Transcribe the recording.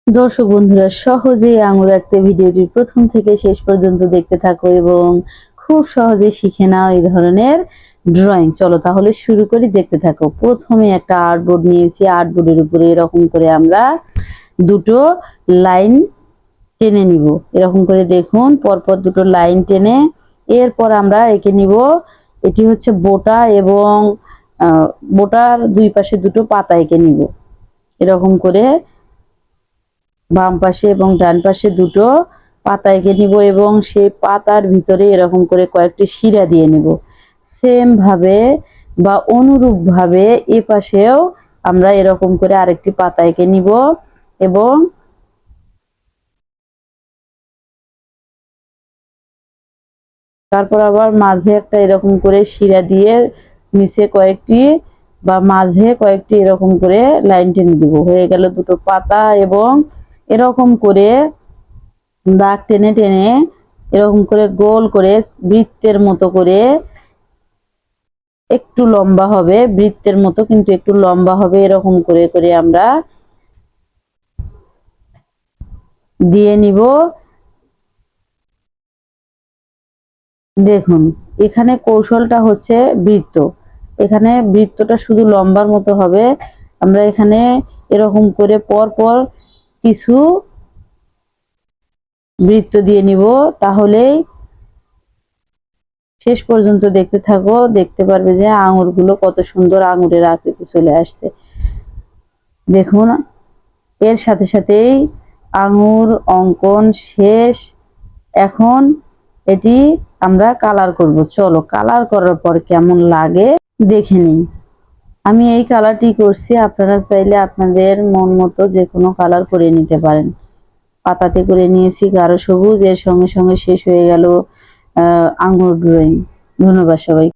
দর্শক বন্ধুরা, সহজেই আঙুর আঁকতে ভিডিওটি প্রথম থেকে শেষ পর্যন্ত দেখতে থাকো এবং খুব সহজে শিখে নাও এই ধরনের ড্রয়িং। চলো তাহলে শুরু করি, দেখতে থাকো। প্রথমে একটা আর্টবোর্ড নিয়েছি, আর্টবোর্ডের উপরে এরকম করে আমরা দুটো লাইন টেনে নিব। এরকম করে দেখুন, পরপর দুটো লাইন টেনে এরপর আমরা এঁকে নিব। এটি হচ্ছে বোটা এবং বোটার দুই পাশে দুটো পাতা এঁকে নিব। এরকম করে বাম পাশে এবং ডান পাশে দুটো পাতা এঁকে নিব এবং সেই পাতার ভিতরে এরকম করে কয়েকটি শিরা দিয়ে নিব। সেম ভাবে বা অনুরূপ ভাবে এ পাশেও আমরা এরকম করে আরেকটি পাতা এঁকে নিব এবং তারপর আবার মাঝে একটা এরকম করে শিরা দিয়ে নিচে কয়েকটি বা মাঝে কয়েকটি এরকম করে লাইন টেনে দিব। হয়ে গেল দুটো পাতা এবং এরকম করে দাগ টেনে টেনে এরকম করে গোল করে বৃত্তের মতো করে, একটু লম্বা হবে বৃত্তের মতো কিন্তু একটু লম্বা হবে, এরকম করে করে আমরা দিয়ে নিব। দেখুন এখানে কৌশলটা হচ্ছে বৃত্ত। এখানে বৃত্তটা শুধু লম্বার মতো হবে। আমরা এখানে এরকম করে পর পর কিছু বৃত্ত দিয়ে নিব, তাহলেই শেষ পর্যন্ত দেখতে থাকো, দেখতে পারবে যে আঙুরগুলো কত সুন্দর আঙুরের আকৃতি চলে আসছে। দেখুন এর সাথে সাথেই আঙুর অঙ্কন শেষ। এখন এটি আমরা কালার করব। চলো কালার করার পর কেমন লাগে দেখে নিই। আমি এই কালারটি করছি, আপনারা চাইলে আপনাদের মন মতো যে কোনো কালার করে নিতে পারেন। পাতাতে করে নিয়েছি গাঢ় সবুজ, এর সঙ্গে সঙ্গে শেষ হয়ে গেল আঙুর ড্রয়িং। ধন্যবাদ সবাই।